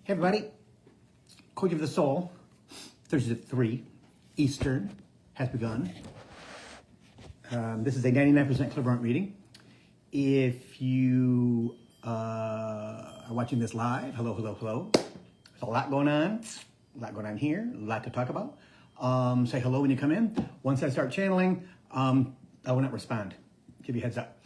Hey everybody, Coaching for the Soul, Thursday at 3 Eastern has begun. This is a 99% clairvoyant reading. If you are watching this live, hello. There's a lot going on here, a lot to talk about. Say hello when you come in. Once I start channeling, I will not respond. Give you a heads up.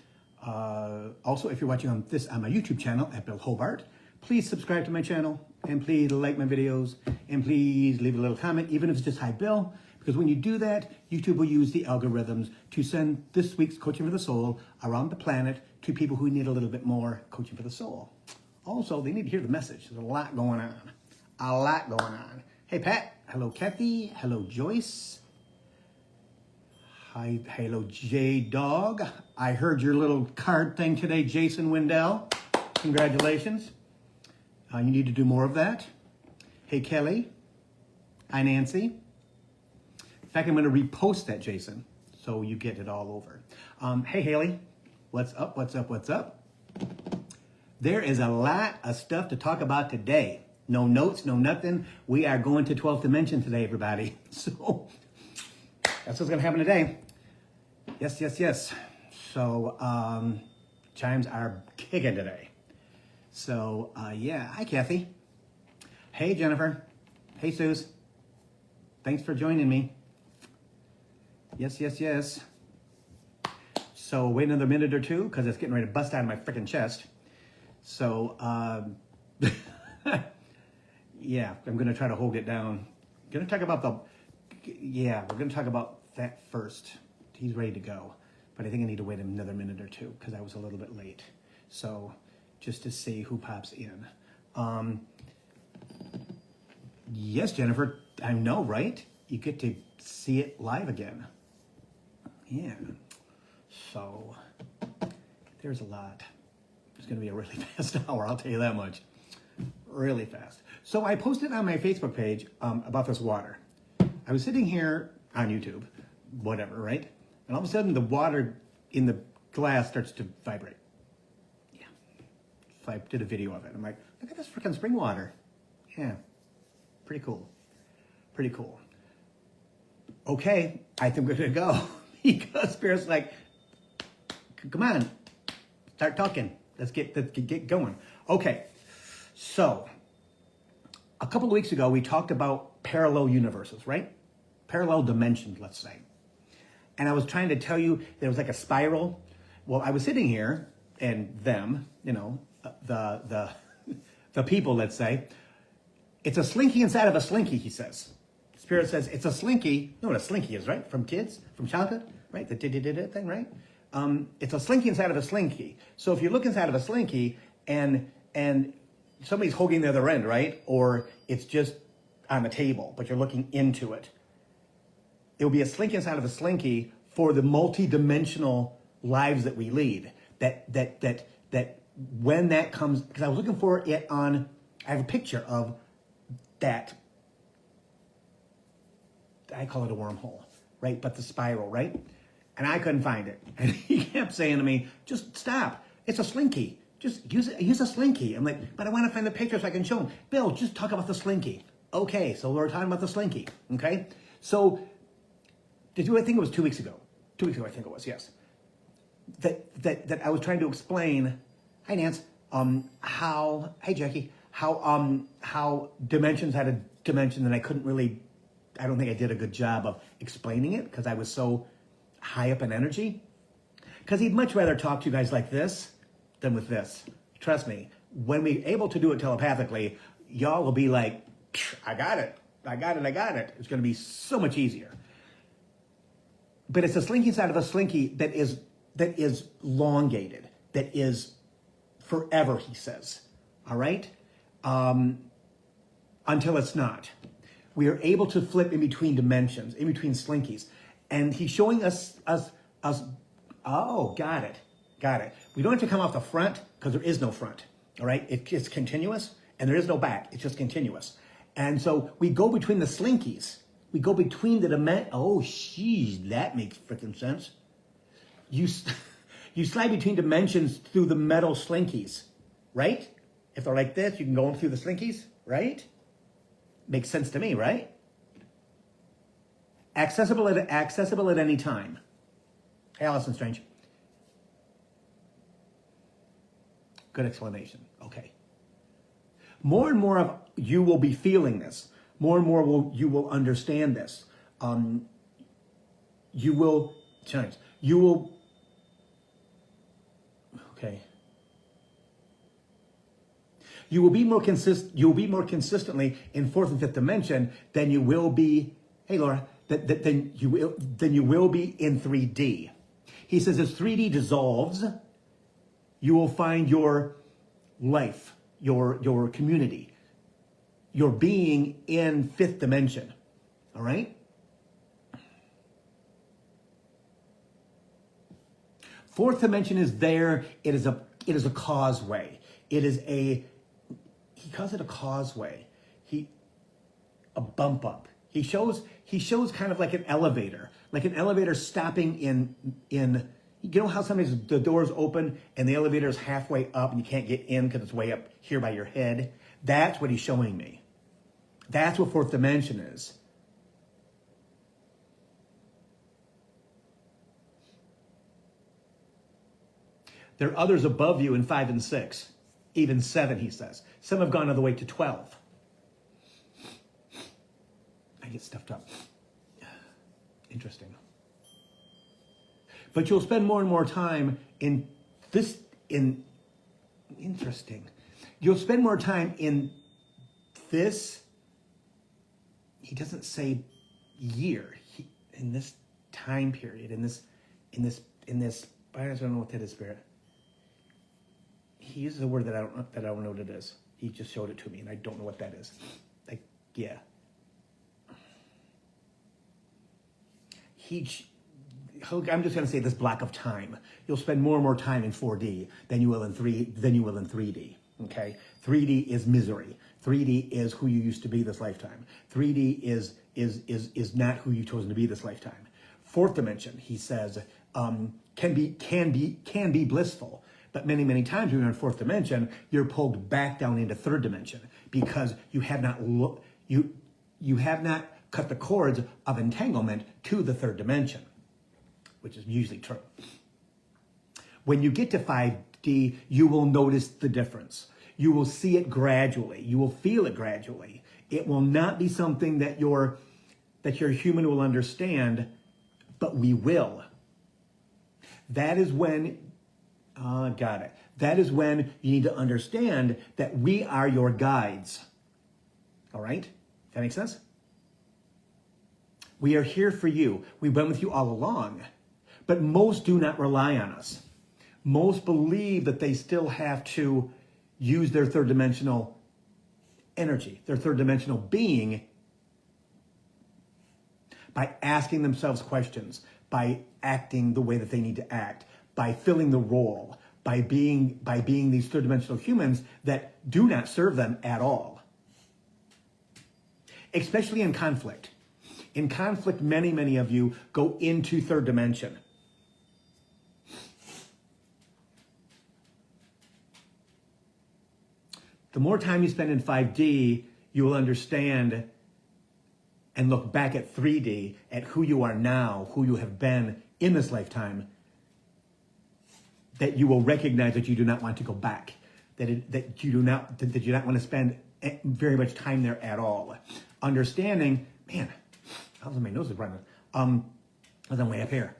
Also, if you're watching on my YouTube channel at Bill Hobart, please subscribe to my channel and please like my videos and please leave a little comment, even if it's just hi Bill, because when you do that, YouTube will use the algorithms to send this week's Coaching for the Soul around the planet to people who need a little bit more coaching for the soul. Also, they need to hear the message. There's a lot going on. Hey Pat, hello Kathy, hello Joyce. Hi, hello J-Dog. I heard your little card thing today, Jason Wendell. Congratulations. You need to do more of that. Hey Kelly. Hi Nancy. In fact, I'm going to repost that, Jason, so you get it all over. Hey Haley. What's up? There is a lot of stuff to talk about today. No notes, no nothing. We are going to 12th dimension today, everybody. So that's what's going to happen today. Yes. So chimes are kicking today. So yeah, hi Kathy. Hey Jennifer. Hey Suze. Thanks for joining me. Yes. So wait another minute or two because it's getting ready to bust out of my freaking chest. So yeah, I'm gonna try to hold it down. We're gonna talk about that first. He's ready to go, but I think I need to wait another minute or two because I was a little bit late. So just to see who pops in. Yes, Jennifer, I know, right? You get to see it live again. Yeah. So there's a lot. It's going to be a really fast hour, I'll tell you that much. Really fast. So I posted on my Facebook page about this water. I was sitting here on YouTube, whatever, right? And all of a sudden the water in the glass starts to vibrate. Yeah. So I did a video of it. I'm like, look at this freaking spring water. Yeah. Pretty cool. Okay, I think we're going to go. Because Spirit's like, come on, start talking. Let's get going. Okay, so a couple of weeks ago, we talked about parallel universes, right? Parallel dimensions, let's say. And I was trying to tell you there was like a spiral. Well, I was sitting here and them, the people, let's say, it's a slinky inside of a slinky, he says. Spirit says it's a slinky. You know what a slinky is, right? From kids, from childhood, right? The did thing, right? It's a slinky inside of a slinky. So if you look inside of a slinky and somebody's holding the other end, right? Or it's just on the table, but you're looking into it. It will be a slinky inside of a slinky for the multidimensional lives that we lead. That when that comes, because I was looking for it on, I have a picture of that. I call it a wormhole, right? But the spiral, right? And I couldn't find it. And he kept saying to me, just stop. It's a slinky. Just use a slinky. I'm like, but I want to find the picture so I can show him. Bill, just talk about the slinky. Okay, so we're talking about the slinky, okay? So, I think it was 2 weeks ago. 2 weeks ago, I think it was, yes. That I was trying to explain, hi Nance, hey Jackie, how dimensions had a dimension that I couldn't really, I don't think I did a good job of explaining it because I was so high up in energy. Because he'd much rather talk to you guys like this than with this. Trust me, when we're able to do it telepathically, y'all will be like, I got it. It's going to be so much easier. But it's a slinky inside of a slinky that is elongated, that is forever, he says. All right? Until it's not. We are able to flip in between dimensions, in between slinkies. And he's showing us, oh, got it. We don't have to come off the front because there is no front, all right? It's continuous and there is no back. It's just continuous. And so we go between the slinkies. We go between the dimensions. Oh, jeez, that makes freaking sense. You slide between dimensions through the metal slinkies, right? If they're like this, you can go in through the slinkies, right? Makes sense to me, right? Accessible at any time. Hey, Allison Strange. Good explanation. Okay. More and more of you will be feeling this. More and more you will understand this. You will change. You will. Okay. You will be more You will be more consistently in fourth and fifth dimension than you will be. Hey, Laura. Than you will be in 3D. He says as 3D dissolves, you will find your life, your community, your being in fifth dimension. All right? Fourth dimension is there. It is a causeway. He calls it a causeway. A bump up. He shows kind of like an elevator stopping in. You know how sometimes the doors open and the elevator is halfway up and you can't get in because it's way up here by your head? That's what he's showing me. That's what fourth dimension is. There are others above you in 5 and 6, even 7, he says. Some have gone all the way to 12. I get stuffed up. Interesting. But you'll spend more and more time interesting. You'll spend more time in this, he doesn't say year, in this time period, in this, I don't know what that is, Spirit. He uses a word that I don't know what it is. He just showed it to me and I don't know what that is. Like, yeah. I'm just going to say this block of time. You'll spend more and more time in 4D than you will in 3D. Okay, 3D is misery. 3D is who you used to be this lifetime. 3D is not who you've chosen to be this lifetime. Fourth dimension, he says, can be blissful, but many times when you're in fourth dimension, you're pulled back down into third dimension because you have not cut the cords of entanglement to the third dimension, which is usually true. When you get to 5D, you will notice the difference. You will see it gradually. You will feel it gradually. It will not be something that your human will understand, but we will. That is when, got it. That is when you need to understand that we are your guides. All right? That makes sense? We are here for you. We've been with you all along. But most do not rely on us. Most believe that they still have to use their third dimensional energy, their third dimensional being, by asking themselves questions, by acting the way that they need to act, by filling the role, by being these third dimensional humans that do not serve them at all. Especially in conflict. In conflict, many of you go into third dimension. The more time you spend in 5D, you will understand and look back at 3D, at who you are now, who you have been in this lifetime, that you will recognize that you do not want to go back, that you do not want to spend very much time there at all. Understanding, man, my nose is running. I'm way up here.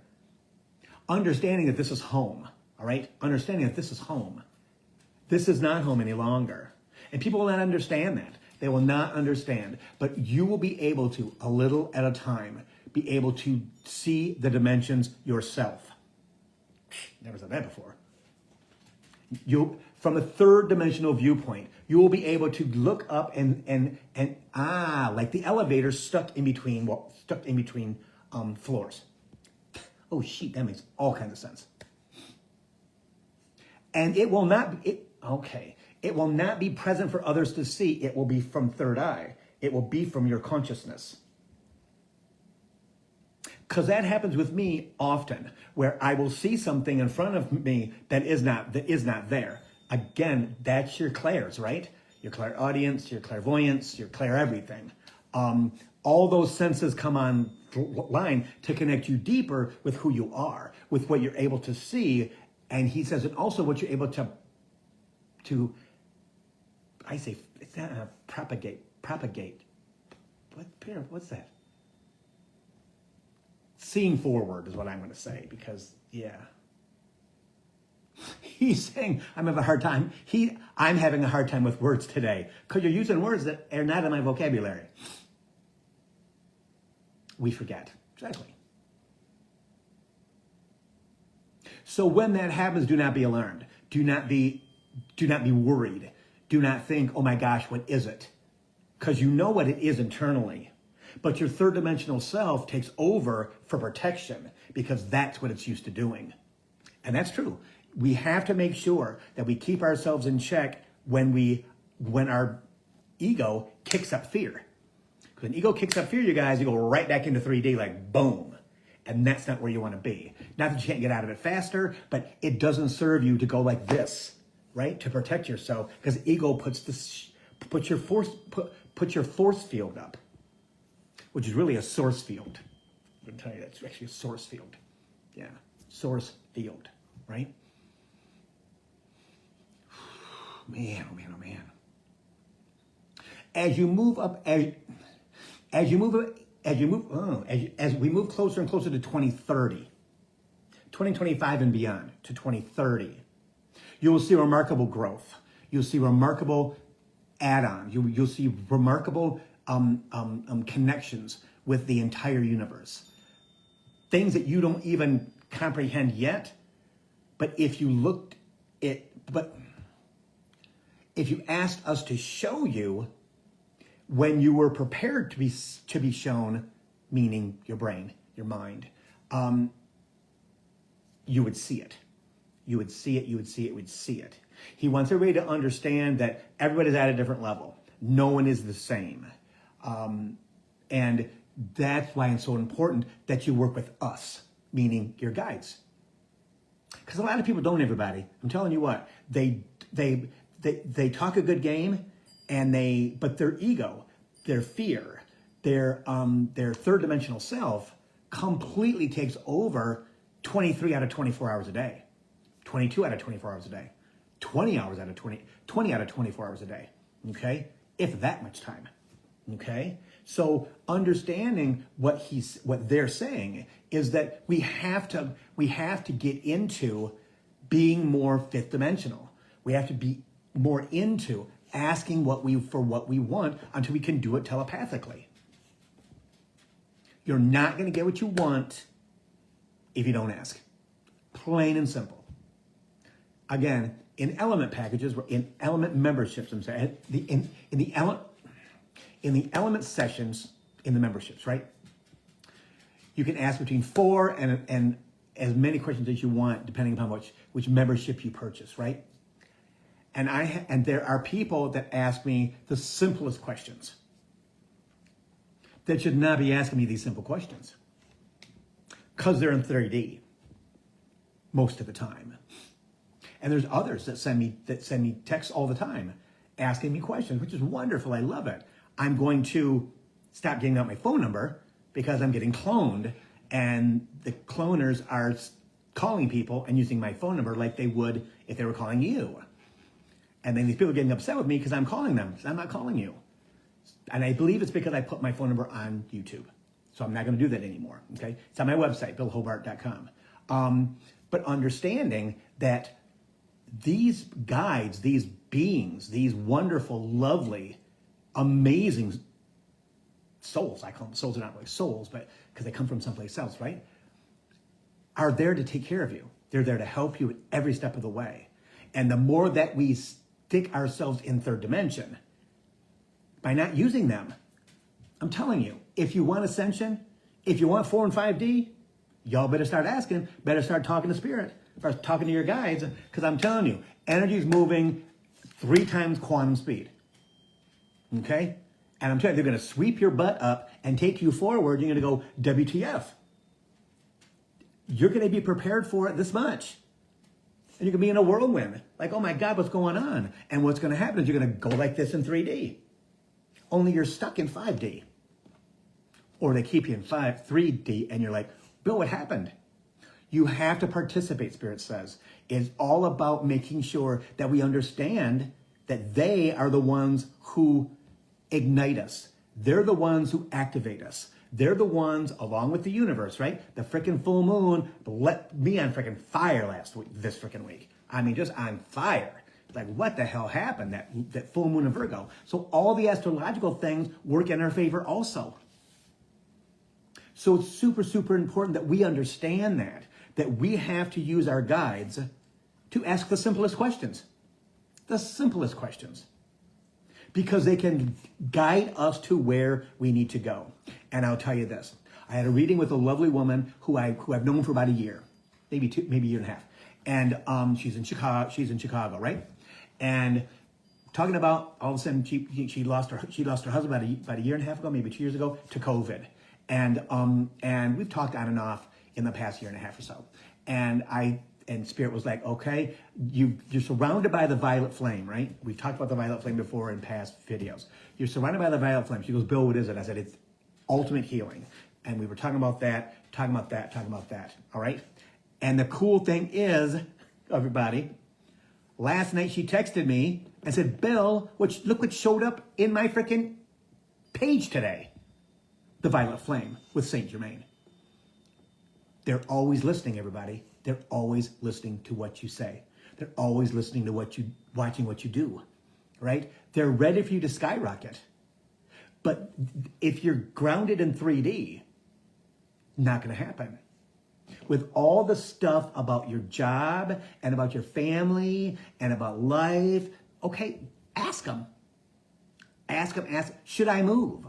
Understanding that this is home, all right? Understanding that this is home. This is not home any longer. And people will not understand that. They will not understand. But you will be able to, a little at a time, be able to see the dimensions yourself. Never said that before. From a third dimensional viewpoint, you will be able to look up and like the elevator stuck in between floors. Oh, shit, that makes all kinds of sense. And it will not be present for others to see. It will be from third eye. It will be from your consciousness. Because that happens with me often, where I will see something in front of me that is not there. Again, that's your clairs, right? Your clairaudience, your clairvoyance, your clair everything. All those senses come online to connect you deeper with who you are, with what you're able to see. And he says, and also what you're able to I say, it's not propagate. What's that? Seeing forward is what I'm going to say, because, yeah. He's saying, I'm having a hard time with words today, because you're using words that are not in my vocabulary. We forget. Exactly. So when that happens, do not be alarmed. Do not be worried. Do not think, oh my gosh, what is it? Because you know what it is internally. But your third dimensional self takes over for protection, because that's what it's used to doing. And that's true. We have to make sure that we keep ourselves in check when our ego kicks up fear. Because when ego kicks up fear, you guys, you go right back into 3D like boom. And that's not where you want to be. Not that you can't get out of it faster, but it doesn't serve you to go like this, right? To protect yourself, because ego puts your force field up, which is really a source field. I'm going to tell you that's actually a source field. Yeah, source field, right? Man, oh man, oh man. As we move closer and closer to 2030, 2025 and beyond, to 2030, you will see remarkable growth. You'll see remarkable add-ons. You'll see remarkable connections with the entire universe. Things that you don't even comprehend yet, but if you asked us to show you when you were prepared to be shown, meaning your brain, your mind, you would see it. You would see it. He wants everybody to understand that everybody's at a different level. No one is the same. And that's why it's so important that you work with us, meaning your guides. Because a lot of people don't, everybody. I'm telling you what, they talk a good game, but their ego, their fear, their third dimensional self completely takes over 23 out of 24 hours a day, 22 out of 24 hours a day, 20 out of 24 hours a day, okay? If that much time, okay? So understanding what they're saying is that we have to get into being more fifth dimensional. We have to be more into asking what we want until we can do it telepathically. You're not going to get what you want if you don't ask. Plain and simple. Again, in element packages, in element memberships, I'm saying, in the element sessions, in the memberships, right? You can ask between 4 and as many questions as you want, depending upon which membership you purchase, right? And there are people that ask me the simplest questions that should not be asking me these simple questions, because they're in 3D most of the time. And there's others that send me texts all the time asking me questions, which is wonderful. I love it. I'm going to stop giving out my phone number because I'm getting cloned, and the cloners are calling people and using my phone number like they would if they were calling you. And then these people are getting upset with me because I'm calling them. I'm not calling you. And I believe it's because I put my phone number on YouTube. So I'm not going to do that anymore, okay? It's on my website, billhobart.com. But understanding that these guides, these beings, these wonderful, lovely, amazing souls, I call them souls, are not really souls, but because they come from someplace else, right? Are there to take care of you. They're there to help you at every step of the way. And the more that we stick ourselves in third dimension, by not using them, I'm telling you, if you want ascension, if you want 4 and 5D, y'all better start asking, better start talking to spirit, start talking to your guides, because I'm telling you, energy is moving 3 times quantum speed, okay? And I'm telling you, they're going to sweep your butt up and take you forward. You're going to go, WTF. You're going to be prepared for it this much. And you can be in a whirlwind. Like, oh my God, what's going on? And what's going to happen is you're going to go like this in 3D. Only you're stuck in 5D. Or they keep you in 3D and you're like, Bill, what happened? You have to participate, Spirit says. It's all about making sure that we understand that they are the ones who ignite us. They're the ones who activate us. They're the ones, along with the universe, right? The freaking full moon let me on freaking fire this freaking week. I mean, just on fire. Like, what the hell happened? That full moon in Virgo. So all the astrological things work in our favor also. So it's super, super important that we understand that we have to use our guides to ask the simplest questions. The simplest questions. Because they can guide us to where we need to go. And I'll tell you this. I had a reading with a lovely woman who I've known for about a year, maybe a year and a half. And she's in Chicago, right? And talking about all of a sudden she lost her husband about a year and a half ago, maybe 2 years ago, to COVID. And we've talked on and off in the past year and a half or so. And Spirit was like, okay, you're surrounded by the violet flame, right? We've talked about the violet flame before in past videos. You're surrounded by the violet flame. She goes, Bill, what is it? I said, it's ultimate healing. And we were talking about that, all right? And the cool thing is, everybody, last night she texted me and said, Bill, look what showed up in my freaking page today. The violet flame with Saint Germain. They're always listening, everybody. They're always listening to what you say. They're always listening to watching what you do, right? They're ready for you to skyrocket. But if you're grounded in 3D, not going to happen. With all the stuff about your job and about your family and about life, okay, ask them. Ask, should I move?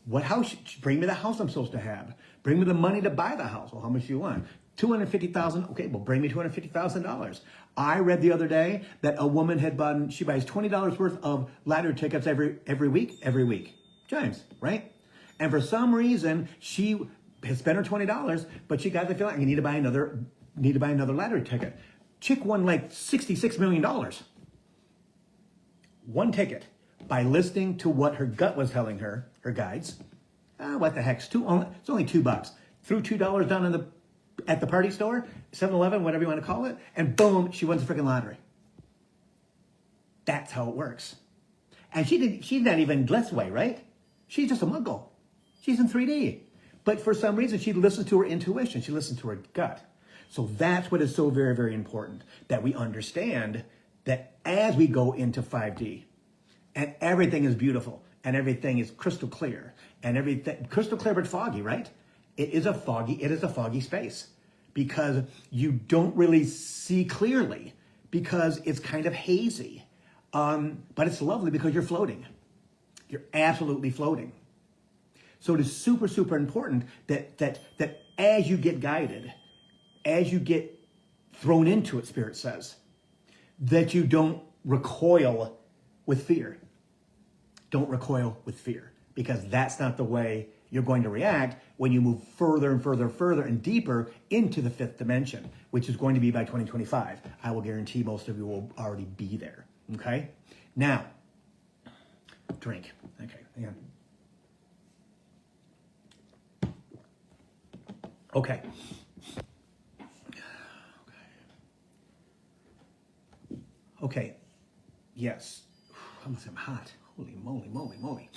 What house? Bring me the house I'm supposed to have. Bring me the money to buy the house. Well, how much do you want? $250,000. Okay, well, bring me $250,000. I read the other day that a woman she buys $20 worth of lottery tickets every week. James, right? And for some reason, she has spent her $20, but she got the feeling, I need to buy another lottery ticket. Chick won like $66 million. One ticket. By listening to what her gut was telling her, her guides. What the heck? It's only $2. Threw $2 down at the party store, 7-Eleven, whatever you want to call it, and boom, she wins the freaking lottery. That's how it works. And she's not even less way, right? She's just a muggle. She's in 3D. But for some reason, she listens to her intuition. She listens to her gut. So that's what is so very, very important, that we understand that as we go into 5D, and everything is beautiful, and everything is crystal clear, and everything crystal clear but foggy, right? It is a foggy space because you don't really see clearly because it's kind of hazy. But it's lovely because you're floating. You're absolutely floating. So it is super, super important that as you get guided, as you get thrown into it, Spirit says, that you don't recoil with fear. Don't recoil with fear, because that's not the way you're going to react when you move further and further and deeper into the 5th dimension, which is going to be by 2025. I will guarantee most of you will already be there. Okay? Now, drink. Okay, hang on. Okay. Okay. Yes. I'm hot. Holy moly.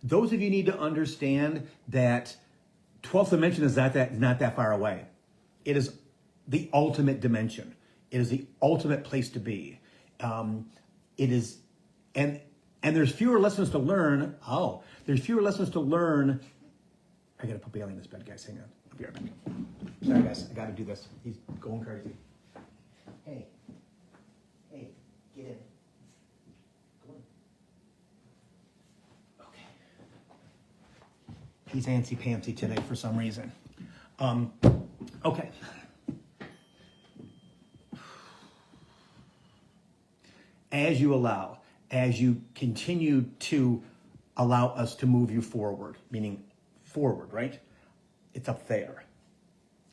Those of you need to understand that 12th dimension is not that far away. It is the ultimate dimension. It is the ultimate place to be. It is, and there's fewer lessons to learn. Oh, there's fewer lessons to learn. I gotta put Bailey in this bed, guys. Hang on. I'll be right back. Sorry, guys. I gotta do this. He's going crazy. Hey, get in. Come on. Okay. He's antsy-pantsy today for some reason. Okay. As you continue to allow us to move you forward, meaning forward, right? It's up there.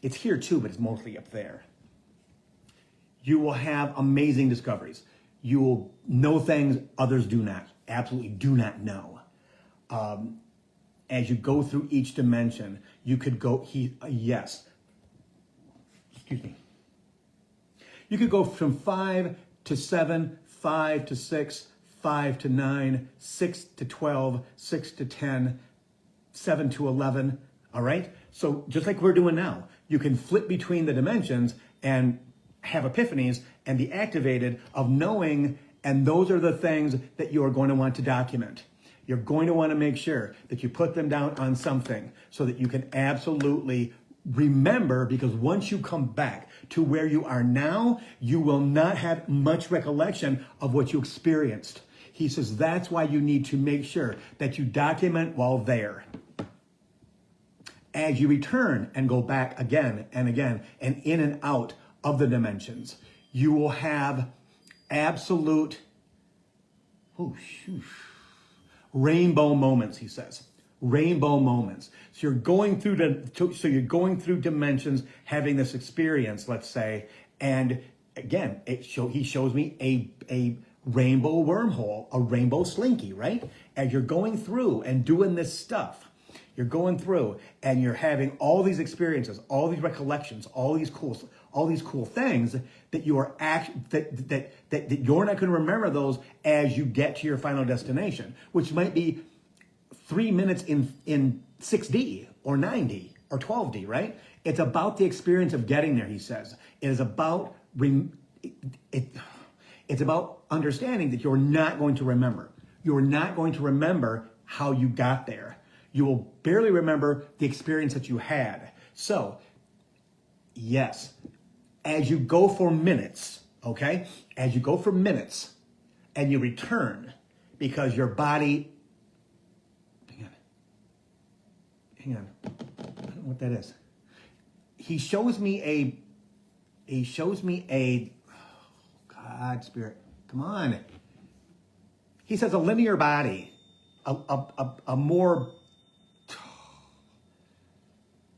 It's here too, but it's mostly up there. You will have amazing discoveries. You will know things others do not, absolutely do not know. As you go through each dimension, you could go, you could go from 5 to 7, 5 to 6, 5 to 9, 6 to 12, 6 to 10, 7 to 11, all right? So just like we're doing now, you can flip between the dimensions and have epiphanies and be activated of knowing, and those are the things that you are going to want to document. You're going to want to make sure that you put them down on something so that you can absolutely remember, because once you come back to where you are now, you will not have much recollection of what you experienced. He says that's why you need to make sure that you document while there. As you return and go back again and again and in and out of the dimensions, you will have absolute rainbow moments, he says. Rainbow moments. So you're going through dimensions, having this experience, let's say, and again, he shows me a rainbow wormhole, a rainbow slinky, right? As you're going through and doing this stuff, you're going through and you're having all these experiences, all these recollections, all these cool things that you are that you're not going to remember those as you get to your final destination, which might be 3 minutes in 6D or 9D or 12D, right? It's about the experience of getting there, he says. It is about it's about understanding that you're not going to remember. You're not going to remember how you got there. You will barely remember the experience that you had. So, yes, as you go for minutes, okay? As you go for minutes and you return because your body, hang on, I don't know what that is. He shows me oh God, Spirit, come on. He says a linear body, a more,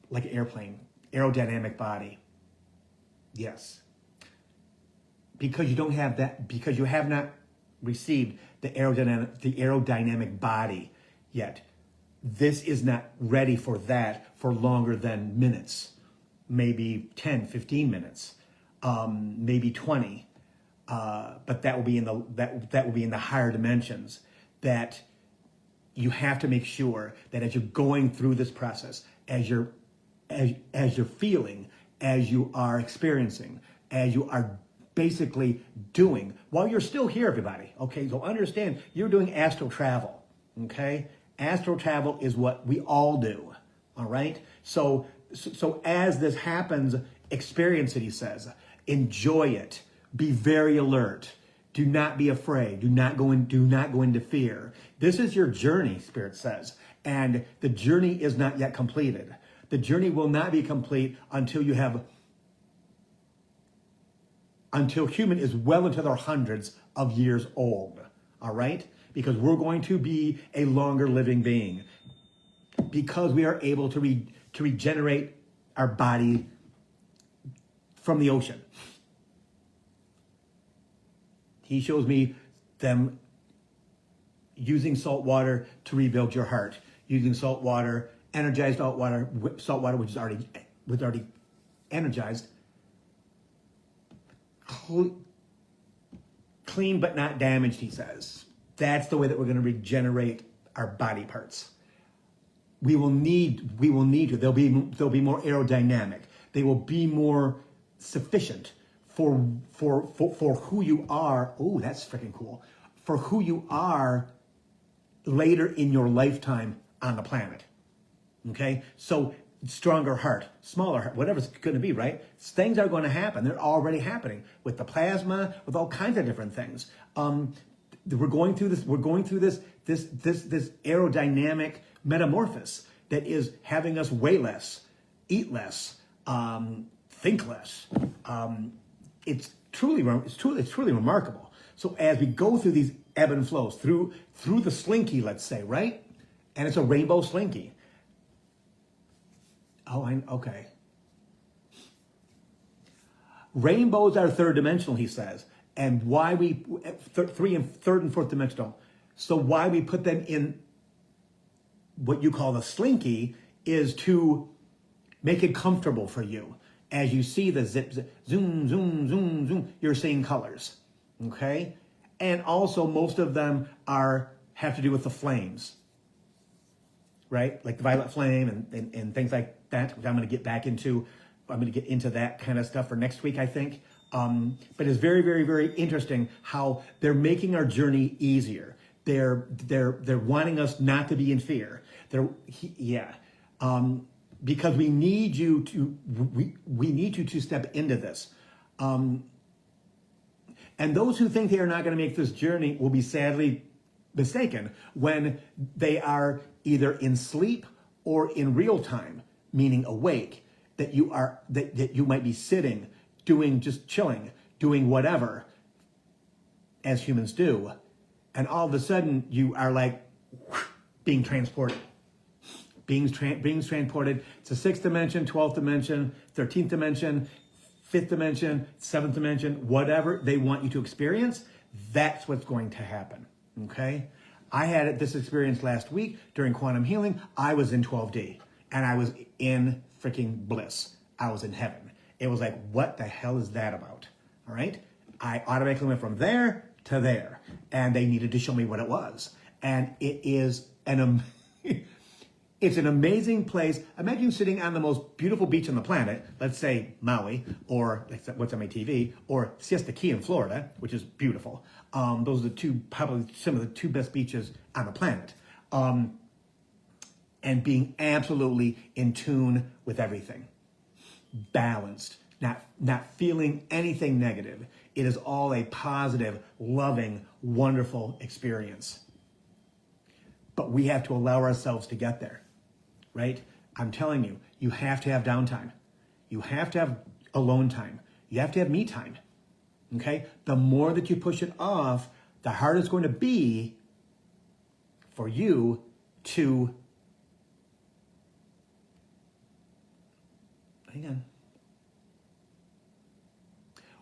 like an airplane, aerodynamic body. Yes. Because you don't have that, because you have not received the aerodynamic body yet. This is not ready for that for longer than minutes, maybe 10, 15 minutes, maybe 20. But that will be in the higher dimensions. That you have to make sure that as you're going through this process, as you're feeling, as you are experiencing, as you are basically doing, while you're still here, everybody, okay? So understand, you're doing astral travel, okay? Astral travel is what we all do, all right? So as this happens, experience it, he says. Enjoy it. Be very alert. Do not be afraid. Do not go into fear. This is your journey, Spirit says, and the journey is not yet completed. The journey will not be complete until human is well into their hundreds of years old, all right? Because we're going to be a longer living being. Because we are able to regenerate our body from the ocean. He shows me them using salt water to rebuild your heart, using salt water, energized salt water, which is already energized, clean but not damaged, he says. That's the way that we're going to regenerate our body parts. We will need to. They'll be more aerodynamic. They will be more sufficient for who you are. Oh, that's freaking cool. For who you are later in your lifetime on the planet. Okay? So stronger heart, smaller heart, whatever it's going to be, right? Things are going to happen. They're already happening with the plasma, with all kinds of different things. We're going through this aerodynamic metamorphosis that is having us weigh less, eat less, think less. It's truly remarkable. So as we go through these ebb and flows, through the slinky, let's say, right? And it's a rainbow slinky. Okay. Rainbows are third dimensional, he says. And why we, third and fourth dimensional. So why we put them in what you call the slinky is to make it comfortable for you. As you see the zip, zoom, zoom, zoom, zoom, you're seeing colors, okay? And also most of them have to do with the flames, right? Like the violet flame and things like that, which I'm gonna get back into. I'm gonna get into that kind of stuff for next week, I think. But it's very, very, very interesting how they're making our journey easier. They're wanting us not to be in fear. Because we need you to step into this. And those who think they are not going to make this journey will be sadly mistaken when they are either in sleep or in real time, meaning awake, that you might be sitting, just chilling, doing whatever as humans do. And all of a sudden you are like being transported. Being transported to 6th dimension, 12th dimension, 13th dimension, 5th dimension, 7th dimension, whatever they want you to experience, that's what's going to happen, okay? I had this experience last week during quantum healing. I was in 12D, and I was in freaking bliss. I was in heaven. It was like, what the hell is that about, all right? I automatically went from there to there, and they needed to show me what it was. And it is it's an amazing place. Imagine sitting on the most beautiful beach on the planet, let's say Maui, or what's on my TV, or Siesta Key in Florida, which is beautiful. Those are probably some of the two best beaches on the planet. And being absolutely in tune with everything. Balanced, not feeling anything negative. It is all a positive, loving, wonderful experience. But we have to allow ourselves to get there. Right? I'm telling you, you have to have downtime. You have to have alone time. You have to have me time. Okay? The more that you push it off, the harder it's going to be for you to... Hang on.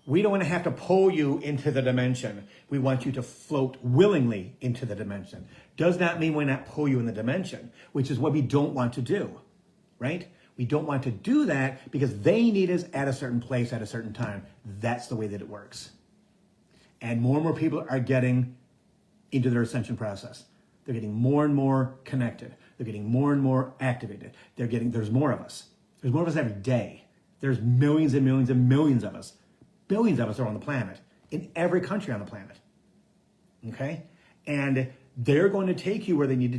We don't want to have to pull you into the dimension. We want you to float willingly into the dimension. Does not mean we not pull you in the dimension, which is what we don't want to do, right? We don't want to do that because they need us at a certain place at a certain time. That's the way that it works. And more people are getting into their ascension process. They're getting more and more connected. They're getting more and more activated. There's more of us. There's more of us every day. There's millions and millions and millions of us. Billions of us are on the planet, in every country on the planet, okay? And they're going to take you where they need to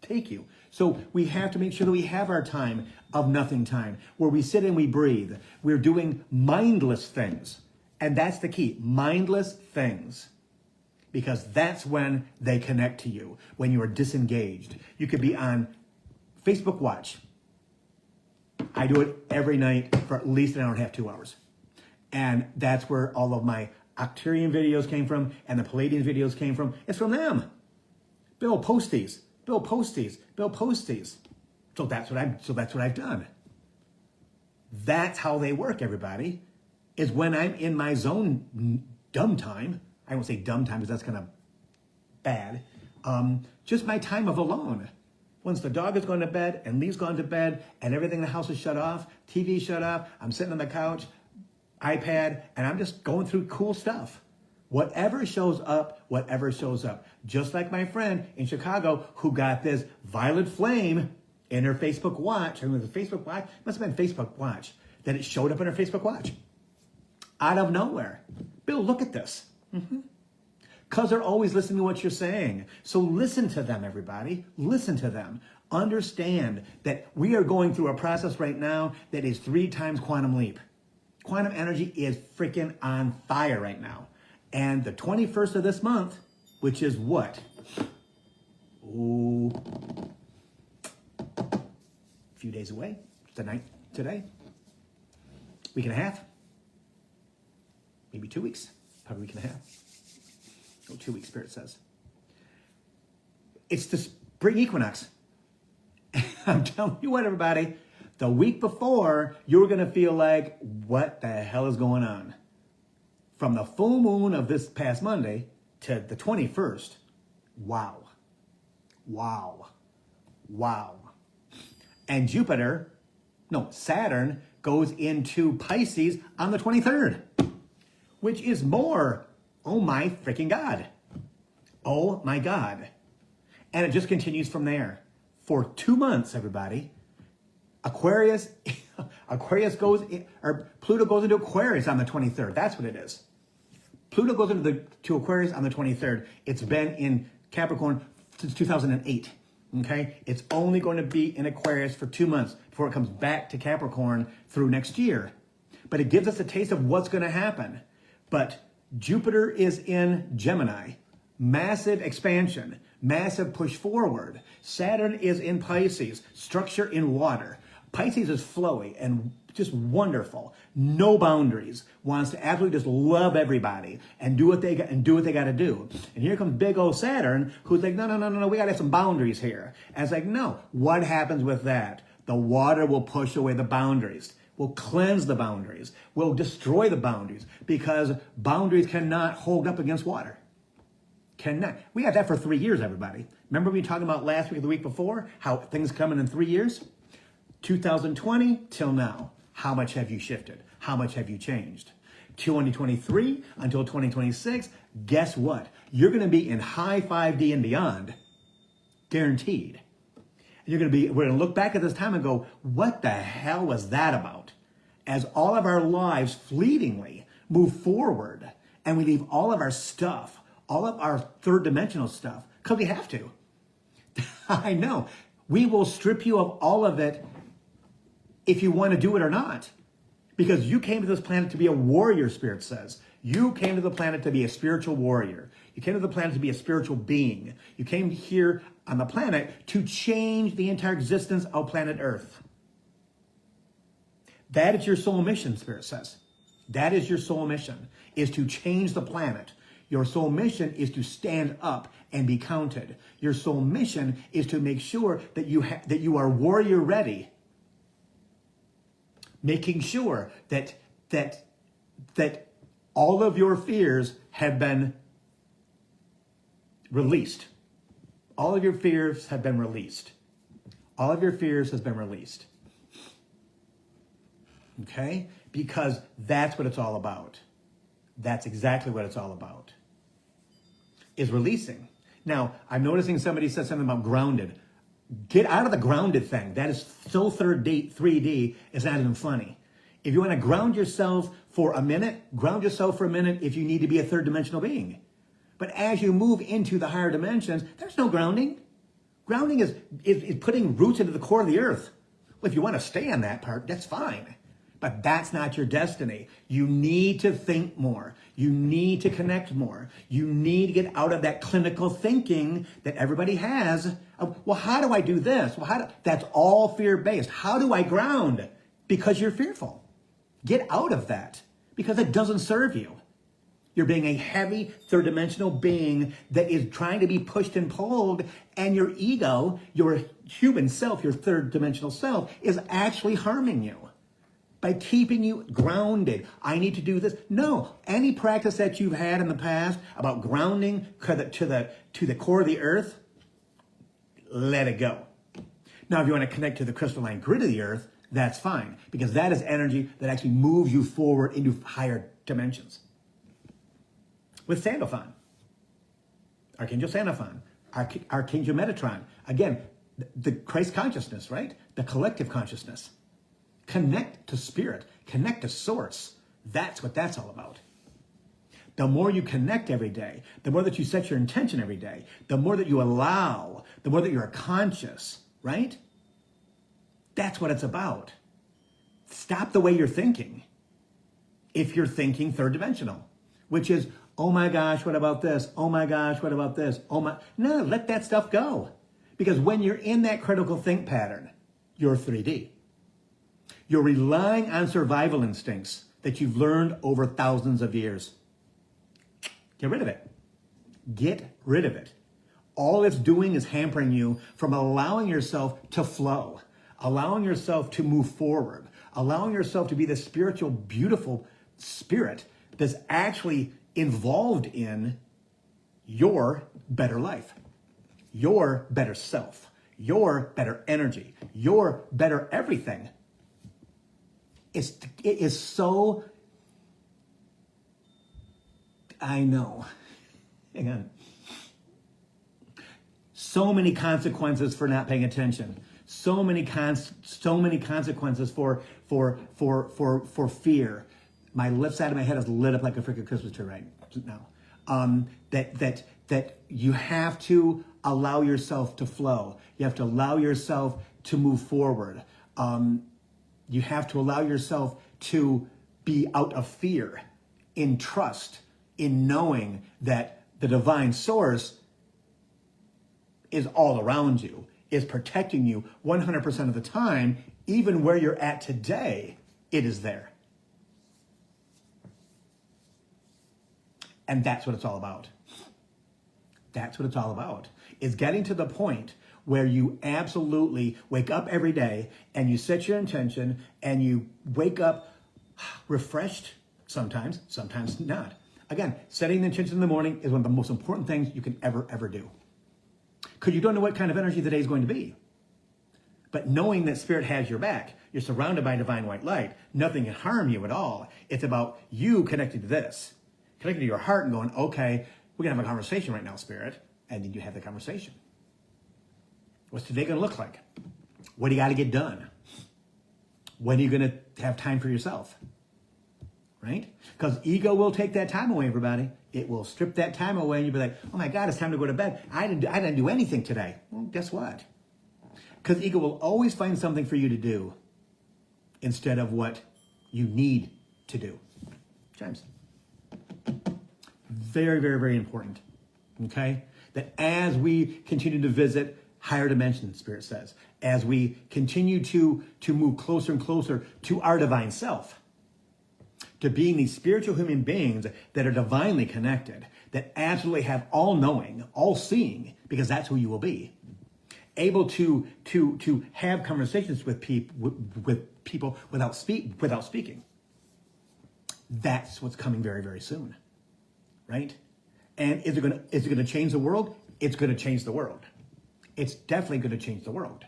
take you. So we have to make sure that we have our time of nothing time, where we sit and we breathe. We're doing mindless things. And that's the key, mindless things. Because that's when they connect to you, when you are disengaged. You could be on Facebook Watch. I do it every night for at least an hour and a half, 2 hours. And that's where all of my Octarian videos came from and the Palladian videos came from. It's from them. Bill, post these. Bill, post these. Bill, post these. So that's what I've done. That's how they work, everybody. Is when I'm in my zone dumb time. I won't say dumb time because that's kind of bad. Just my time of alone. Once the dog has gone to bed and Lee's gone to bed and everything in the house is shut off, TV shut off, I'm sitting on the couch, iPad, and I'm just going through cool stuff. Whatever shows up, whatever shows up. Just like my friend in Chicago who got this violet flame in her Facebook Watch. I mean, the Facebook Watch, must have been Facebook Watch. Then it showed up in her Facebook Watch. Out of nowhere. Bill, look at this. Because they're always listening to what you're saying. So listen to them, everybody. Listen to them. Understand that we are going through a process right now that is 3 times quantum leap. Quantum energy is freaking on fire right now. And the 21st of this month, which is what? Oh, a few days away. Today. Week and a half. Maybe 2 weeks. Probably a week and a half. Oh, 2 weeks, Spirit says. It's the spring equinox. I'm telling you what, everybody, the week before, you're going to feel like, what the hell is going on? From the full moon of this past Monday to the 21st, wow, wow, wow. And Saturn goes into Pisces on the 23rd, which is more, oh my freaking God. Oh my God. And it just continues from there. For 2 months, everybody, Pluto goes into Aquarius on the 23rd. That's what it is. Pluto goes into Aquarius on the 23rd. It's been in Capricorn since 2008. Okay? It's only going to be in Aquarius for 2 months before it comes back to Capricorn through next year. But it gives us a taste of what's going to happen. But Jupiter is in Gemini. Massive expansion. Massive push forward. Saturn is in Pisces. Structure in water. Pisces is flowy and just wonderful. No boundaries. Wants to absolutely just love everybody and do what they got to do. And here comes big old Saturn, who's like, no, we got to have some boundaries here. And it's like, no. What happens with that? The water will push away the boundaries. Will cleanse the boundaries. Will destroy the boundaries, because boundaries cannot hold up against water. Cannot. We had that for 3 years, everybody. Remember we were talking about last week or the week before, how things coming in 3 years? 2020 till now. How much have you shifted? How much have you changed? 2023 until 2026, guess what? You're going to be in high 5D and beyond. Guaranteed. We're going to look back at this time and go, what the hell was that about? As all of our lives fleetingly move forward and we leave all of our stuff, all of our third dimensional stuff, because we have to. I know. We will strip you of all of it if you want to do it or not. Because you came to this planet to be a warrior, Spirit says. You came to the planet to be a spiritual warrior. You came to the planet to be a spiritual being. You came here on the planet to change the entire existence of planet Earth. That is your soul mission, Spirit says. That is your soul mission, is to change the planet. Your soul mission is to stand up and be counted. Your soul mission is to make sure that you are warrior ready. Making sure that all of your fears have been released. All of your fears have been released. All of your fears has been released. Okay? Because that's what it's all about. That's exactly what it's all about. Is releasing. Now, I'm noticing somebody said something about grounded. Get out of the grounded thing. That is so 3D, it's not even funny. If you want to ground yourself for a minute, ground yourself for a minute if you need to be a third dimensional being. But as you move into the higher dimensions, there's no grounding. Grounding is putting roots into the core of the earth. Well, if you want to stay on that part, that's fine. But that's not your destiny. You need to think more. You need to connect more. You need to get out of that clinical thinking that everybody has of, well, how do I do this? Well, that's all fear-based. How do I ground? Because you're fearful. Get out of that because it doesn't serve you. You're being a heavy third-dimensional being that is trying to be pushed and pulled, and your ego, your human self, your third-dimensional self, is actually harming you. By keeping you grounded. I need to do this. No, any practice that you've had in the past about grounding to the core of the earth, let it go. Now, if you want to connect to the crystalline grid of the earth, that's fine, because that is energy that actually moves you forward into higher dimensions. With Sandalphon, Archangel Sandalphon, Archangel Metatron, again, the Christ consciousness, right? The collective consciousness. Connect to spirit, connect to source. That's what that's all about. The more you connect every day, the more that you set your intention every day, the more that you allow, the more that you're conscious, right? That's what it's about. Stop the way you're thinking. If you're thinking third dimensional, which is, oh my gosh, what about this? Oh my gosh, what about this? No, let that stuff go. Because when you're in that critical think pattern, you're 3D. You're relying on survival instincts that you've learned over thousands of years. Get rid of it. Get rid of it. all it's doing is hampering you from allowing yourself to flow, allowing yourself to move forward, allowing yourself to be the spiritual, beautiful spirit that's actually involved in your better life, your better self, your better energy, your better everything. It is so, I know, hang on. So many consequences for not paying attention. So many consequences for fear. My left side of my head is lit up like a freaking Christmas tree right now. That you have to allow yourself to flow. You have to allow yourself to move forward. You have to allow yourself to be out of fear, in trust, in knowing that the divine source is all around you, is protecting you 100% of the time. Even where you're at today, it is there. And that's what it's all about. That's what it's all about, is getting to the point where you absolutely wake up every day and you set your intention and you wake up refreshed sometimes not. Again, setting the intention in the morning is one of the most important things you can ever do. Because you don't know what kind of energy the day is going to be. But knowing that Spirit has your back, you're surrounded by divine white light, nothing can harm you at all. It's about you connecting to this, connecting to your heart and going, okay, we're going to have a conversation right now, Spirit. And then you have the conversation. What's today going to look like? What do you got to get done? When are you going to have time for yourself? Right? Because ego will take that time away, everybody. It will strip that time away, and you'll be like, oh my God, it's time to go to bed. I didn't do anything today. Well, guess what? Because ego will always find something for you to do instead of what you need to do. James. Very, very, very important. Okay? That as we continue to visit higher dimensions, Spirit says, as we continue to move closer and closer to our divine self, to being these spiritual human beings that are divinely connected, that absolutely have all knowing, all seeing, because that's who you will be, able to have conversations with people without speaking. That's what's coming very, very soon, right? And is it going to change the world? It's going to change the world. It's definitely going to change the world.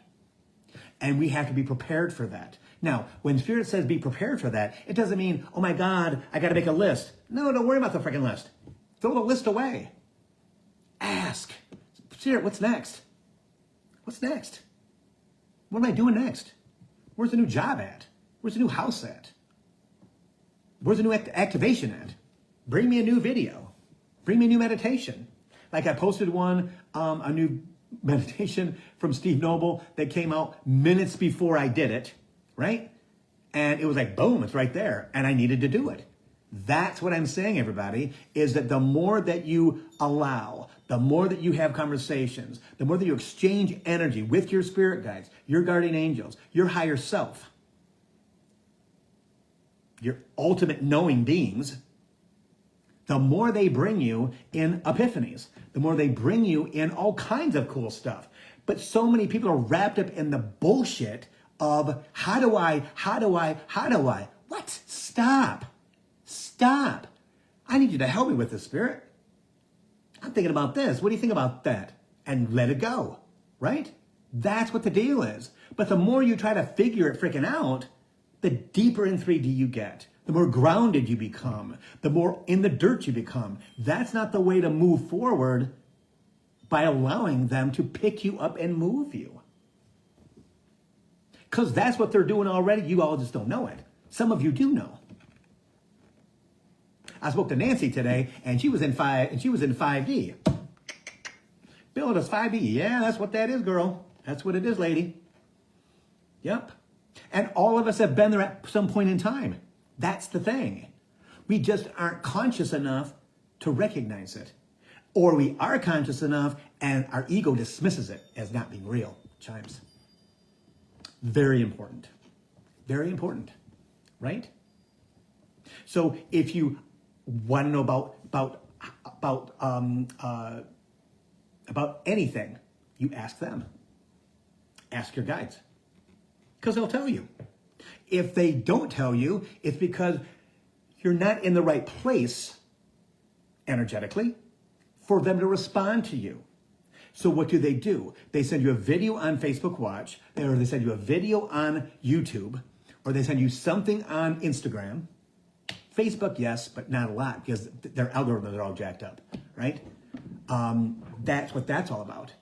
And we have to be prepared for that. Now, when Spirit says be prepared for that, it doesn't mean, oh my God, I got to make a list. No, don't worry about the freaking list. Throw the list away. Ask. Spirit, what's next? What's next? What am I doing next? Where's the new job at? Where's the new house at? Where's the new activation at? Bring me a new video. Bring me a new meditation. Like I posted one, a new meditation from Steve Noble that came out minutes before I did it, right? And it was like, boom, it's right there. And I needed to do it. That's what I'm saying, everybody, is that the more that you allow, the more that you have conversations, the more that you exchange energy with your spirit guides, your guardian angels, your higher self, your ultimate knowing beings, the more they bring you in epiphanies, the more they bring you in all kinds of cool stuff. But so many people are wrapped up in the bullshit of how do I? What? Stop. I need you to help me with this, Spirit. I'm thinking about this. What do you think about that? And let it go, right? That's what the deal is. But the more you try to figure it freaking out, the deeper in 3D you get. The more grounded you become, the more in the dirt you become. That's not the way to move forward by allowing them to pick you up and move you. Because that's what they're doing already. You all just don't know it. Some of you do know. I spoke to Nancy today, and she was in 5D. Bill, does 5D? Yeah, that's what that is, girl. That's what it is, lady. Yep. And all of us have been there at some point in time. That's the thing. We just aren't conscious enough to recognize it. Or we are conscious enough and our ego dismisses it as not being real. Chimes. Very important. Very important. Right? So if you want to know about about anything, you ask them. Ask your guides. Because they'll tell you. If they don't tell you, it's because you're not in the right place energetically for them to respond to you. So what do? They send you a video on Facebook Watch, or they send you a video on YouTube, or they send you something on Instagram. Facebook, yes, but not a lot because their algorithms are all jacked up, right? That's what that's all about.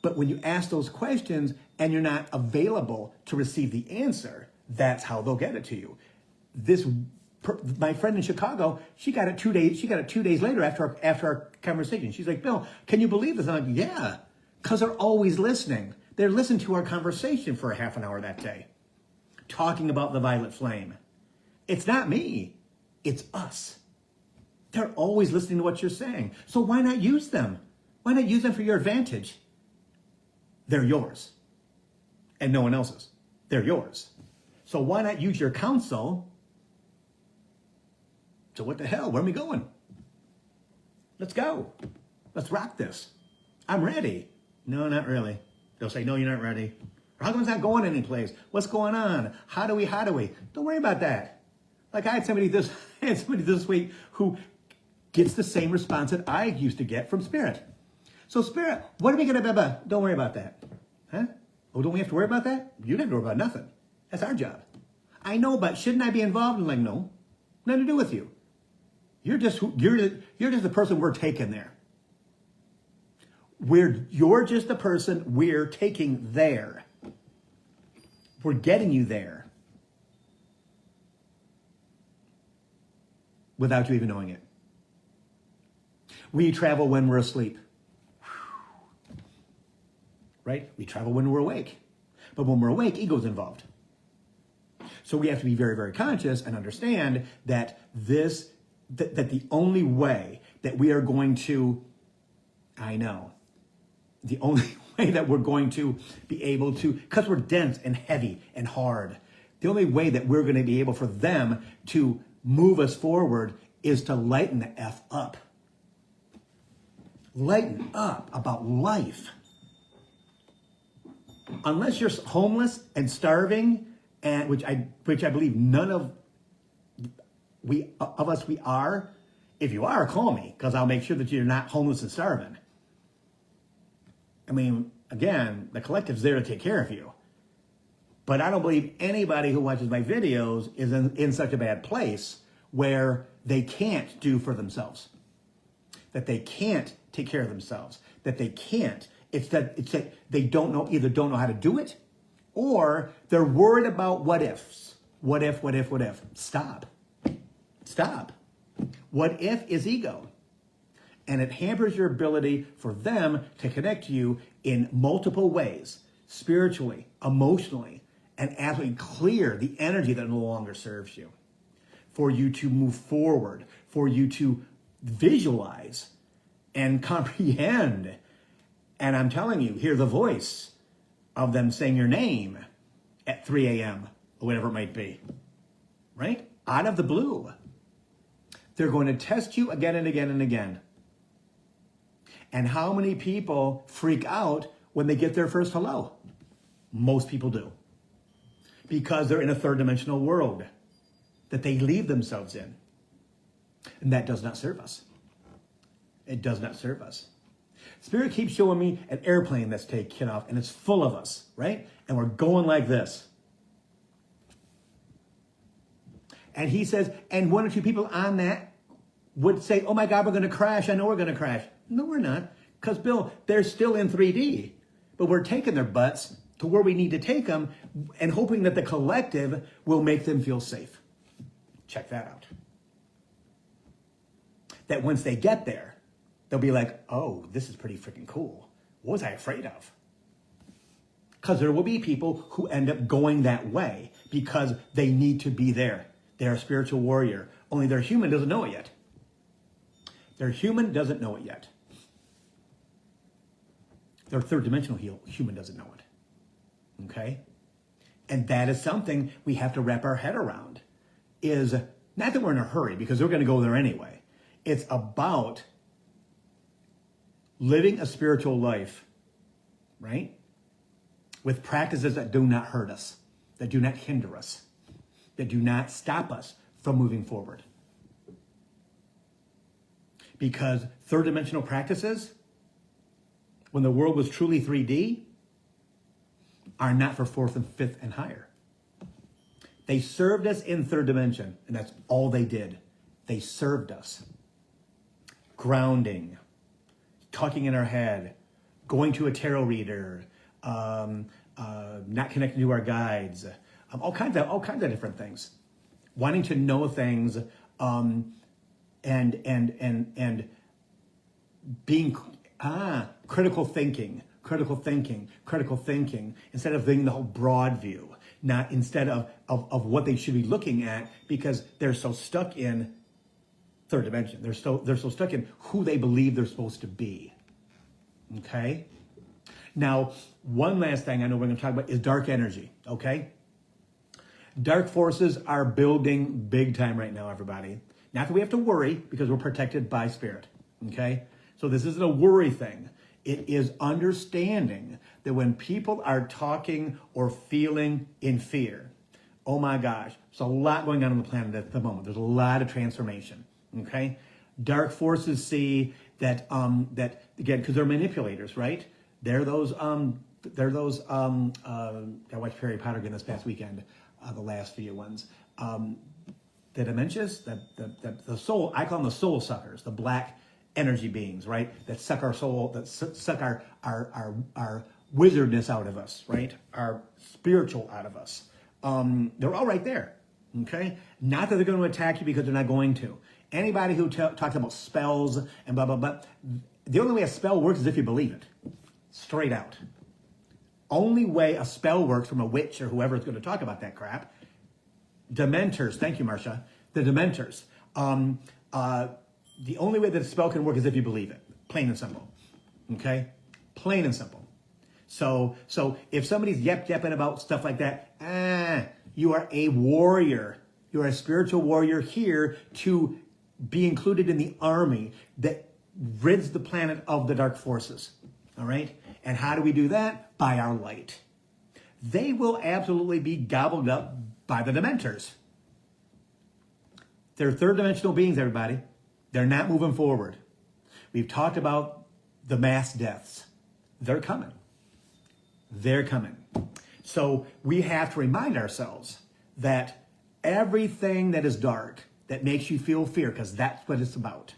But when you ask those questions and you're not available to receive the answer, that's how they'll get it to you. My friend in Chicago, she got it 2 days. She got it 2 days later after our conversation. She's like, Bill, can you believe this? I'm like, yeah, because they're always listening. They're listening to our conversation for a half an hour that day, talking about the violet flame. It's not me. It's us. They're always listening to what you're saying. So why not use them? Why not use them for your advantage? They're yours and no one else's. They're yours. So why not use your counsel? So what the hell? Where are we going? Let's go. Let's rock this. I'm ready. No, not really. They'll say, no, you're not ready. How come it's not going anyplace? What's going on? How do we? Don't worry about that. Like I had somebody this week who gets the same response that I used to get from Spirit. So Spirit, what are we going to, don't worry about that. Huh? Oh, don't we have to worry about that? You don't have to worry about nothing. That's our job. I know, but shouldn't I be involved? I'm like, no, nothing to do with you. You're just the person we're taking there. You're just the person we're taking there. We're getting you there without you even knowing it. We travel when we're asleep. Right? We travel when we're awake. But when we're awake, ego's involved. So we have to be very, very conscious and understand that that the only way that we are going to, the only way that we're going to be able to, because we're dense and heavy and hard, the only way that we're going to be able for them to move us forward is to lighten the F up. Lighten up about life. Unless you're homeless and starving, and which I believe none of us are. If you are, call me, because I'll make sure that you're not homeless and starving. I mean, again, the collective's there to take care of you. But I don't believe anybody who watches my videos is in such a bad place where they can't do for themselves. That they can't take care of themselves. That they can't. It's that they don't know how to do it, or they're worried about what ifs. What if? Stop. What if is ego. And it hampers your ability for them to connect to you in multiple ways, spiritually, emotionally, and absolutely clear the energy that no longer serves you. For you to move forward, for you to visualize and comprehend. And I'm telling you, hear the voice of them saying your name at 3 a.m. or whatever it might be, right? Out of the blue. They're going to test you again and again and again. And how many people freak out when they get their first hello? Most people do. Because they're in a third dimensional world that they leave themselves in. And that does not serve us. It does not serve us. Spirit keeps showing me an airplane that's taking off, and it's full of us, right? And we're going like this. And he says, and one or two people on that would say, oh my God, we're going to crash. I know we're going to crash. No, we're not. Because, Bill, they're still in 3D. But we're taking their butts to where we need to take them and hoping that the collective will make them feel safe. Check that out. That once they get there, they'll be like, oh, this is pretty freaking cool. What was I afraid of? Because there will be people who end up going that way because they need to be there. They're a spiritual warrior. Only their human doesn't know it yet. Their human doesn't know it yet. Their third dimensional human doesn't know it. Okay? And that is something we have to wrap our head around. Is not that we're in a hurry because we're going to go there anyway. It's about living a spiritual life, right? With practices that do not hurt us, that do not hinder us, that do not stop us from moving forward. Because third dimensional practices, when the world was truly 3D, are not for fourth and fifth and higher. They served us in third dimension, and that's all they did. They served us. Grounding, talking in our head, going to a tarot reader, not connecting to our guides, all kinds of different things. Wanting to know things, and being critical thinking, instead of being the whole broad view, not instead of what they should be looking at, because they're so stuck in third dimension. They're so stuck in who they believe they're supposed to be. Okay? Now, one last thing I know we're going to talk about is dark energy. Okay? Dark forces are building big time right now, everybody. Not that we have to worry, because we're protected by spirit. Okay? So this isn't a worry thing. It is understanding that when people are talking or feeling in fear, oh my gosh, there's a lot going on the planet at the moment. There's a lot of transformation. Okay, dark forces see that that again, because they're manipulators, right? They're those I watched Harry Potter again this past weekend, the last few ones. The dementias, the soul, I call them the soul suckers, the black energy beings, right? That suck our soul, that suck our wizardness out of us, right? Our spiritual out of us. They're all right there. Okay, not that they're going to attack you, because they're not going to. Anybody who talks about spells and blah, blah, blah, the only way a spell works is if you believe it. Straight out. Only way a spell works from a witch or whoever is going to talk about that crap. Dementors. Thank you, Marcia. The Dementors. The only way that a spell can work is if you believe it. Plain and simple. Okay? Plain and simple. So if somebody's yapping about stuff like that, you are a warrior. You are a spiritual warrior here to be included in the army that rids the planet of the dark forces. All right? And how do we do that? By our light. They will absolutely be gobbled up by the Dementors. They're third dimensional beings, everybody. They're not moving forward. We've talked about the mass deaths. They're coming. They're coming. So we have to remind ourselves that everything that is dark, that makes you feel fear, because that's what it's about.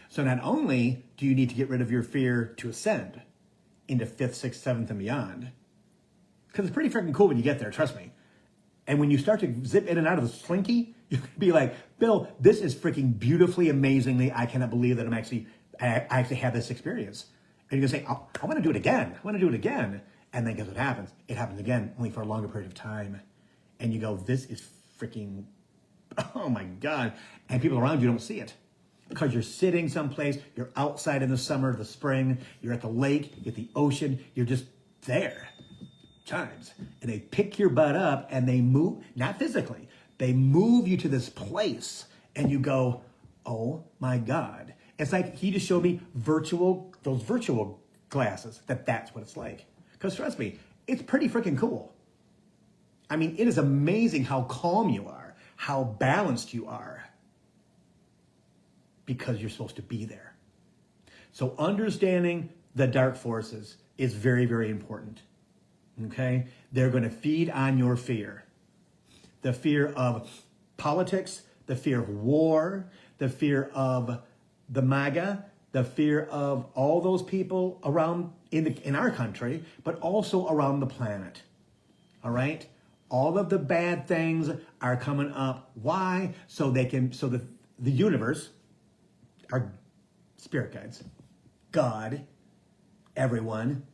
So not only do you need to get rid of your fear to ascend into 5th, 6th, 7th, and beyond, because it's pretty freaking cool when you get there, trust me. And when you start to zip in and out of the slinky, you can be like, Bill, this is freaking beautifully, amazingly, I cannot believe that I actually had this experience. And you're going to say, I want to do it again. I want to do it again. And then guess what happens? It happens again, only for a longer period of time. And you go, this is freaking, oh my God. And people around you don't see it. Because you're sitting someplace, you're outside in the summer, the spring, you're at the lake, you're at the ocean, you're just there. Times. And they pick your butt up and they move, not physically, they move you to this place and you go, oh my God. It's like he just showed me those virtual glasses, that's what it's like. Because trust me, it's pretty freaking cool. I mean, it is amazing how calm you are, how balanced you are, because you're supposed to be there. So understanding the dark forces is very, very important. Okay? They're going to feed on your fear. The fear of politics, the fear of war, the fear of the MAGA, the fear of all those people around in our country, but also around the planet. All right? All of the bad things are coming up. Why? So the universe, our spirit guides, God, everyone,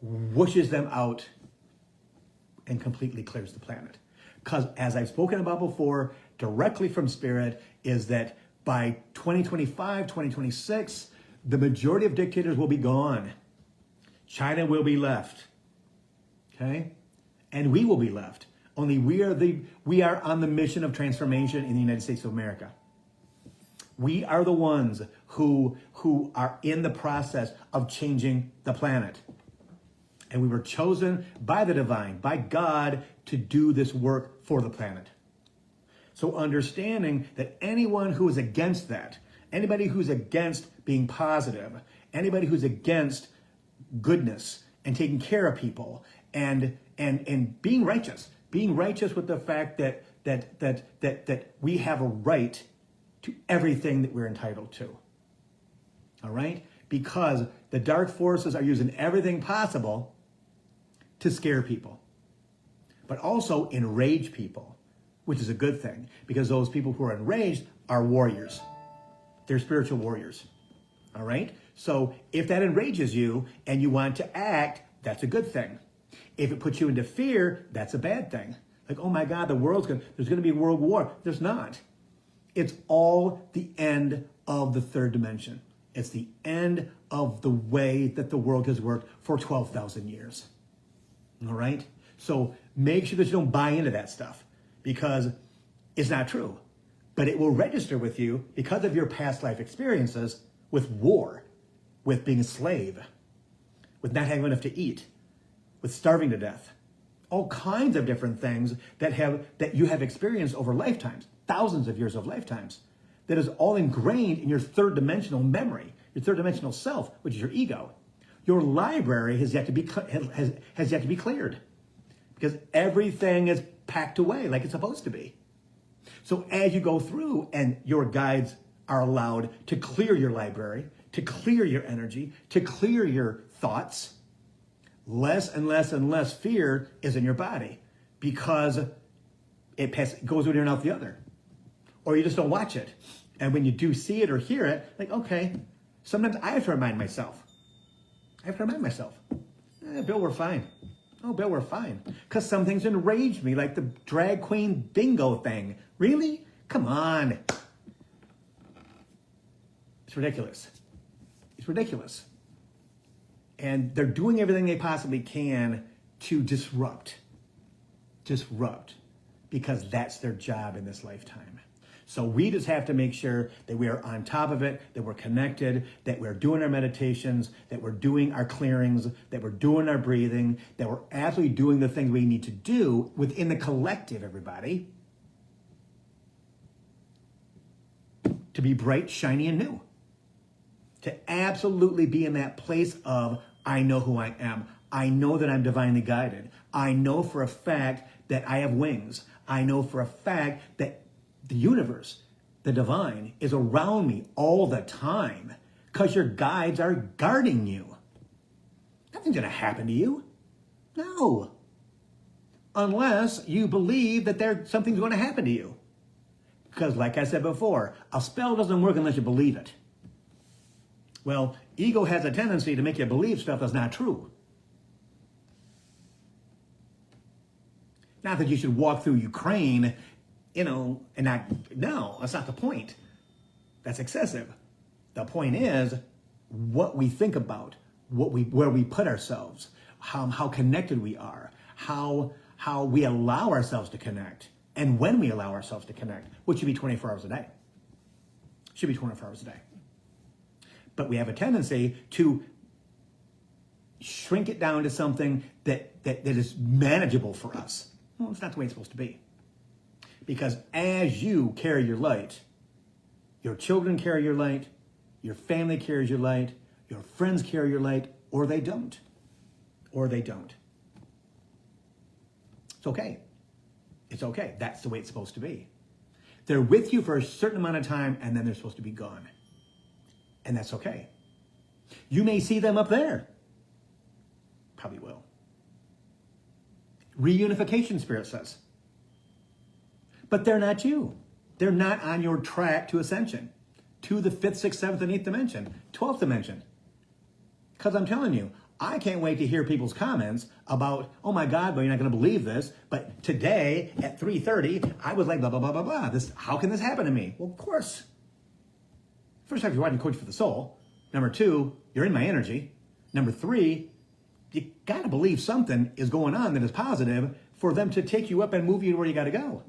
whooshes them out and completely clears the planet. Because as I've spoken about before, directly from spirit, is that by 2025, 2026, the majority of dictators will be gone. China will be left. Okay? And we will be left. Only we are on the mission of transformation in the United States of America. We are the ones who are in the process of changing the planet. And we were chosen by the divine, by God, to do this work for the planet. So understanding that anyone who is against that, anybody who's against being positive, anybody who's against goodness and taking care of people and being righteous with the fact that we have a right to everything that we're entitled to. All right? Because the dark forces are using everything possible to scare people, but also enrage people, which is a good thing, because those people who are enraged are warriors. They're spiritual warriors. All right? So if that enrages you and you want to act, that's a good thing. If it puts you into fear, that's a bad thing. Like, oh my God, there's going to be a world war. There's not. It's all the end of the third dimension. It's the end of the way that the world has worked for 12,000 years. All right? So make sure that you don't buy into that stuff, because it's not true. But it will register with you because of your past life experiences with war, with being a slave, with not having enough to eat, with starving to death. All kinds of different things that you have experienced over lifetimes, thousands of years of lifetimes, that is all ingrained in your third dimensional memory, your third dimensional self, which is your ego. Your library has yet to be cleared, because everything is packed away like it's supposed to be. So as you go through and your guides are allowed to clear your library, to clear your energy, to clear your thoughts, less and less and less fear is in your body, because it goes in and out the other. Or you just don't watch it. And when you do see it or hear it, like, okay, sometimes I have to remind myself. Bill, we're fine. Oh, Bill, we're fine. Because some things enraged me, like the drag queen bingo thing. Really? Come on. It's ridiculous. It's ridiculous. And they're doing everything they possibly can to disrupt, because that's their job in this lifetime. So we just have to make sure that we are on top of it, that we're connected, that we're doing our meditations, that we're doing our clearings, that we're doing our breathing, that we're actually doing the things we need to do within the collective, everybody, to be bright, shiny, and new. To absolutely be in that place of, I know who I am. I know that I'm divinely guided. I know for a fact that I have wings. I know for a fact that the universe, the divine, is around me all the time, because your guides are guarding you. Nothing's going to happen to you. No. Unless you believe that something's going to happen to you. Because like I said before, a spell doesn't work unless you believe it. Well, ego has a tendency to make you believe stuff that's not true. Not that you should walk through Ukraine, and not, no, that's not the point. That's excessive. The point is what we think about, where we put ourselves, how connected we are, how we allow ourselves to connect, and when we allow ourselves to connect, which should be 24 hours a day. Should be 24 hours a day. But we have a tendency to shrink it down to something that is manageable for us. Well, it's not the way it's supposed to be. Because as you carry your light, your children carry your light, your family carries your light, your friends carry your light, or they don't. Or they don't. It's okay. It's okay. That's the way it's supposed to be. They're with you for a certain amount of time, and then they're supposed to be gone. And that's okay. You may see them up there. Probably will. Reunification, Spirit says. But they're not you. They're not on your track to ascension, to the 5th, 6th, 7th, and 8th dimension, 12th dimension. Because I'm telling you, I can't wait to hear people's comments about, oh my God, but you're not going to believe this, but today at 3:30, I was like, blah, blah, blah, blah, blah. How can this happen to me? Well, of course. First off, you're watching Coach for the Soul. Number 2, you're in my energy. Number 3, you got to believe something is going on that is positive for them to take you up and move you to where you got to go.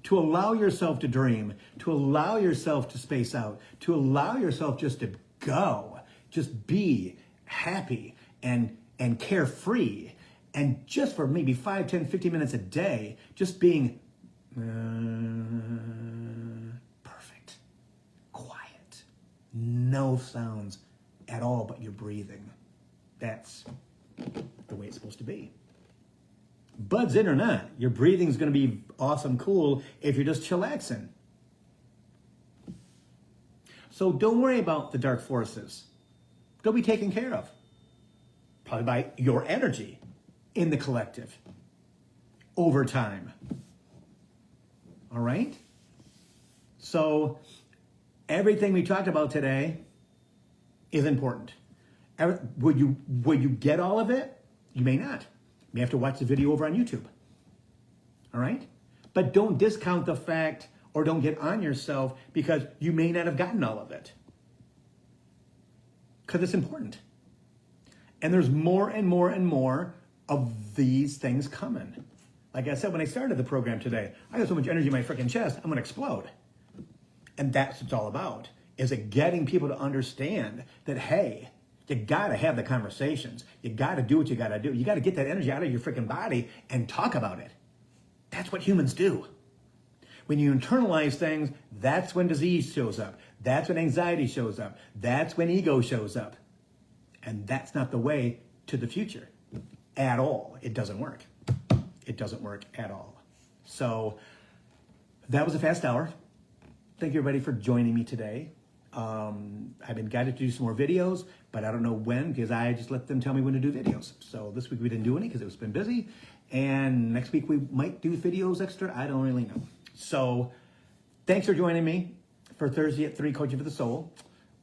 to allow yourself to dream, to allow yourself to space out, to allow yourself just to go, just be happy and carefree. And just for maybe 5, 10, 15 minutes a day, just being perfect, quiet, no sounds at all but your breathing. That's the way it's supposed to be. Buds in or not, your breathing's going to be awesome cool if you're just chillaxing. So don't worry about the dark forces. They'll be taken care of. Probably by your energy in the collective over time. All right? So everything we talked about today is important. Would you get all of it? You may not. You may have to watch the video over on YouTube. All right? But don't discount the fact or don't get on yourself because you may not have gotten all of it. Because it's important. And there's more and more and more of these things coming. Like I said, when I started the program today, I got so much energy in my freaking chest, I'm going to explode. And that's what it's all about, is it getting people to understand that, hey, you got to have the conversations. You got to do what you got to do. You got to get that energy out of your freaking body and talk about it. That's what humans do. When you internalize things, that's when disease shows up. That's when anxiety shows up. That's when ego shows up. And that's not the way to the future at all. It doesn't work. It doesn't work at all. So that was a fast hour. Thank you everybody for joining me today. I've been guided to do some more videos, but I don't know when because I just let them tell me when to do videos. So this week we didn't do any because it's been busy. And next week we might do videos extra. I don't really know. So thanks for joining me for Thursday at 3 Coaching for the Soul.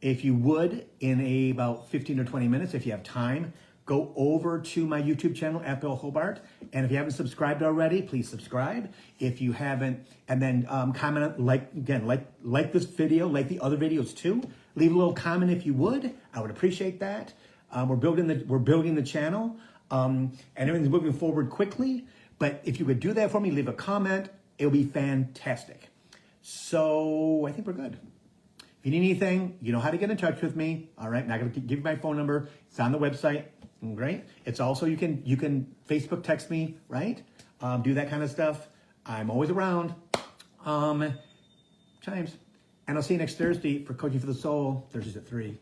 If you would, in about 15 or 20 minutes, if you have time, go over to my YouTube channel at Bill Hobart. And if you haven't subscribed already, please subscribe. If you haven't, and then comment, like this video, like the other videos too. Leave a little comment if you would. I would appreciate that. We're building the channel, and everything's moving forward quickly. But if you could do that for me, leave a comment. It'll be fantastic. So I think we're good. If you need anything, you know how to get in touch with me. All right, not going to give you my phone number. It's on the website. Great. It's also, you can Facebook text me, right? Do that kind of stuff. I'm always around. Chimes. And I'll see you next Thursday for Coaching for the Soul, Thursdays at 3.